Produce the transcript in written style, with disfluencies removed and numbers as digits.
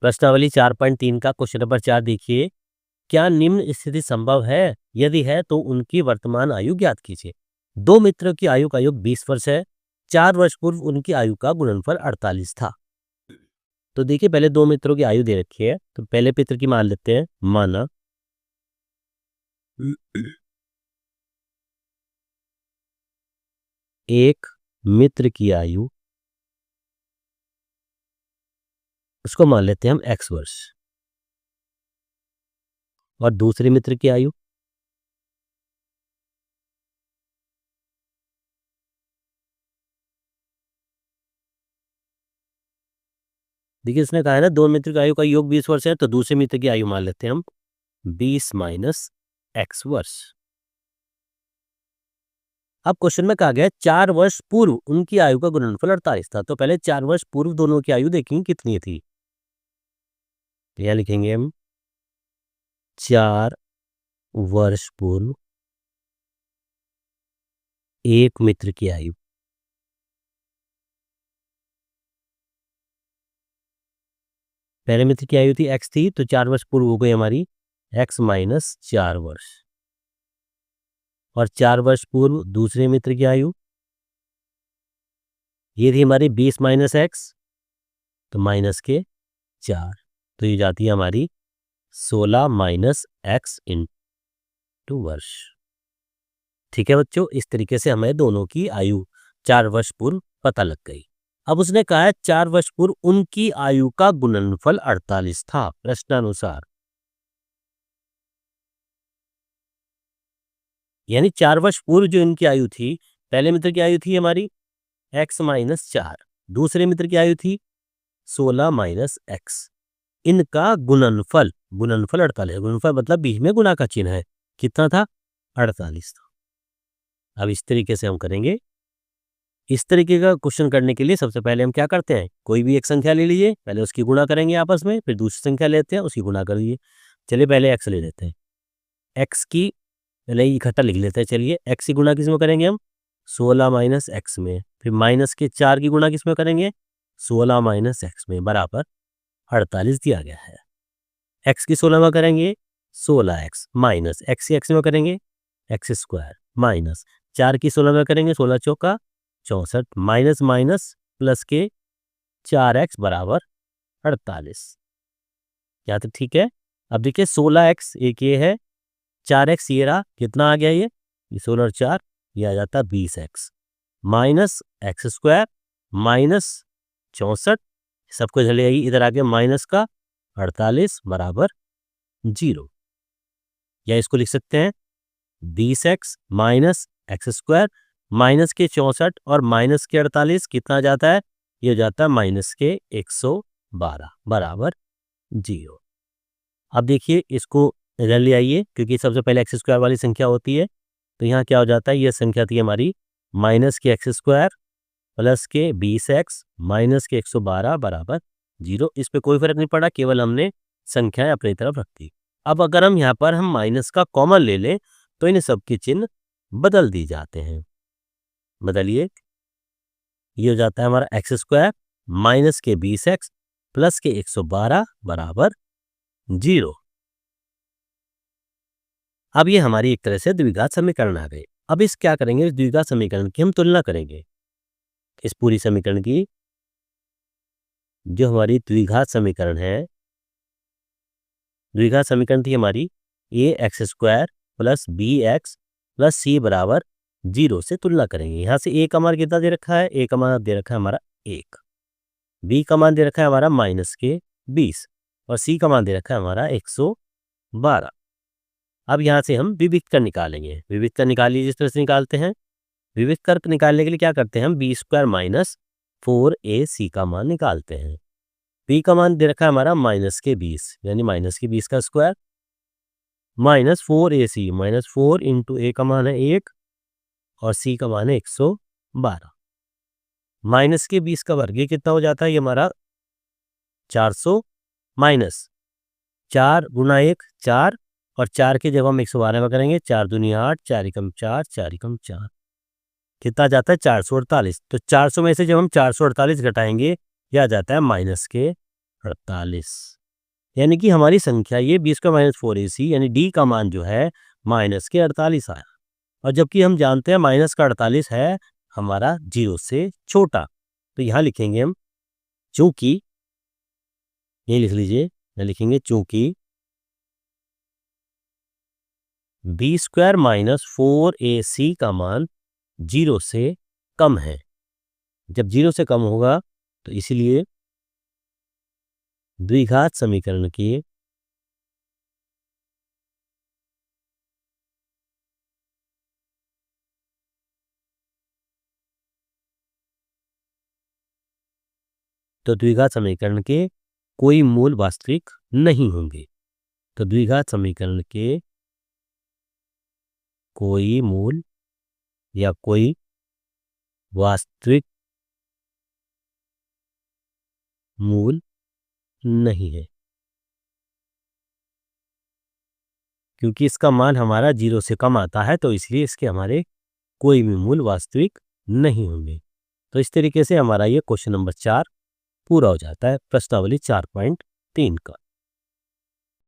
प्रश्नावली 4.3 का question number 4 देखिए। क्या निम्न स्थिति संभव है? यदि है तो उनकी वर्तमान आयु ज्ञात कीजिए। दो मित्रों की आयु का योग 20 वर्ष है। 4 वर्ष पूर्व उनकी आयु का गुणनफल 48 था। तो देखिए पहले दो मित्रों की आयु दे रखी है, तो पहले मित्र की मान लेते हैं। माना एक मित्र की आयु, उसको मान लेते हैं हम x वर्ष, और दूसरे मित्र की आयु देखिए, इसने कहा है ना दो मित्र की आयु का योग 20 वर्ष है, तो दूसरे मित्र की आयु मान लेते हैं हम 20 माइनस x वर्ष। अब क्वेश्चन में कहा गया 4 वर्ष पूर्व उनकी आयु का गुणनफल 48 था। तो पहले 4 वर्ष पूर्व दोनों की आयु देखेंगे कितनी थी। तो यहां लिखेंगे हम 4 वर्ष पूर्व एक मित्र की आयु, पहले मित्र की आयु थी x थी, तो 4 वर्ष पूर्व हो गई हमारी x माइनस 4 वर्ष, और 4 वर्ष पूर्व दूसरे मित्र की आयु ये थी हमारी 20 माइनस एक्स, तो माइनस के 4, तो ये जाती है हमारी 16 माइनस एक्स इंटू वर्ष। ठीक है बच्चों, इस तरीके से हमें दोनों की आयु 4 वर्ष पूर्व पता लग गई। अब उसने कहा है 4 वर्ष पूर्व उनकी आयु का गुणनफल 48 था प्रश्नानुसार। यानी 4 वर्ष पूर्व जो इनकी आयु थी, पहले मित्र की आयु थी हमारी x माइनस 4, दूसरे मित्र की आयु थी 16 माइनस एक्स, इनका गुणनफल 48, गुणनफल मतलब बीच में गुणा का चिन्ह है, कितना था 48 था। अब इस तरीके से हम करेंगे। इस तरीके का क्वेश्चन करने के लिए सबसे पहले हम क्या करते हैं, कोई भी एक संख्या ले लीजिए, पहले उसकी गुणा करेंगे आपस में, फिर दूसरी संख्या लेते हैं उसकी गुणा कर लीजिए। चलिए पहले x ले लेते हैं, x की पहले इकट्ठा लिख लेते हैं। चलिए x की गुणा किसमें करेंगे हम 16 माइनस एक्स में, फिर माइनस के 4 की गुणा किसमें करेंगे 16 माइनस एक्स में, बराबर 48 दिया गया है। x की 16 में करेंगे 16x माइनस x की x में करेंगे एक्स स्क्वायर, माइनस 4 की 16 में करेंगे 16 चौका 64, माइनस माइनस प्लस के 4x बराबर 48। क्या तो ठीक है। अब देखिए 16x एक ये है, 4x ये रहा, कितना आ गया ये 16 और 4 ये आ जाता 20x, minus x square minus 64, सबको चले जाएगी इधर आगे माइनस का 48 बराबर 0, या इसको लिख सकते हैं 20x minus x square minus के 64 और माइनस के 48 कितना जाता है, ये जाता है माइनस के 112 बराबर 0। अब देखिए इसको इधर ले आइए, क्योंकि सबसे पहले एक्स स्क्वायर वाली संख्या होती है, तो यहाँ क्या हो जाता है, ये संख्या थी हमारी माइनस के एक्स स्क्वायर प्लस के 20x माइनस के 112 बराबर 0। इस पे कोई फर्क नहीं पड़ा, केवल हमने संख्याएं अपनी तरफ रख दी। अब अगर हम यहाँ पर हम माइनस का कॉमन ले लें तो इन सब के चिन्ह बदल दिए जाते हैं। बदलिए, ये हो जाता है हमारा एक्स स्क्वायर माइनस के 20x प्लस के 112 बराबर 0। अब ये हमारी एक तरह से द्विघात समीकरण आ गए। अब इस क्या करेंगे, इस द्विघात समीकरण की हम तुलना करेंगे। इस पूरी समीकरण की जो हमारी द्विघात समीकरण है, द्विघात समीकरण थी हमारी a x square plus b x plus c बराबर 0 से तुलना करेंगे। यहाँ से ए का मान कितना दे रखा है, ए का मान दे रखा है हमारा 1, बी का मान दे रखा है हमारा माइनस के 20 और सी का मान दे रखा है हमारा 112। अब यहाँ से हम विविध कर निकालेंगे। विविध कर निकालिए, जिस तरह से निकालते हैं। विविध कर निकालने के लिए क्या करते हैं हम, बी स्क्वायर माइनस 4ac का मान निकालते हैं। b का मान दे रखा है हमारा माइनस के 20, यानी माइनस के 20 का square minus 4ac, minus 4 into a का मान है 1 और c का मान है 112, माइनस के 20 का वर्ग ये कितना हो जाता है, ये हमारा 400 माइनस 4 गुना 1 4 और 4 के जब हम 112 में करेंगे 4 दूनी 8, 4 एकम 4, 4 एकम 4, कितना जाता है 448। तो 400 में से जब हम 448 घटाएंगे यह आ जाता है माइनस के 48। यानी कि हमारी संख्या ये b² - 4ac यानी d का मान जो है -48 आया। और जबकि हम जानते हैं माइनस का 48 है हमारा 0 से छोटा, तो यहाँ लिखेंगे हम चूंकि, ये लिख लीजिए, यहाँ लिखेंगे चूंकि b² - 4ac का मान 0 से कम है। जब 0 से कम होगा तो इसलिए द्विघात समीकरण की द्विघात समीकरण के कोई मूल वास्तविक नहीं होंगे। तो द्विघात समीकरण के कोई मूल या कोई वास्तविक मूल नहीं है, क्योंकि इसका मान हमारा 0 से कम आता है, तो इसलिए इसके हमारे कोई भी मूल वास्तविक नहीं होंगे। तो इस तरीके से हमारा ये क्वेश्चन नंबर 4 पूरा हो जाता है, प्रश्नावली 4.3 का।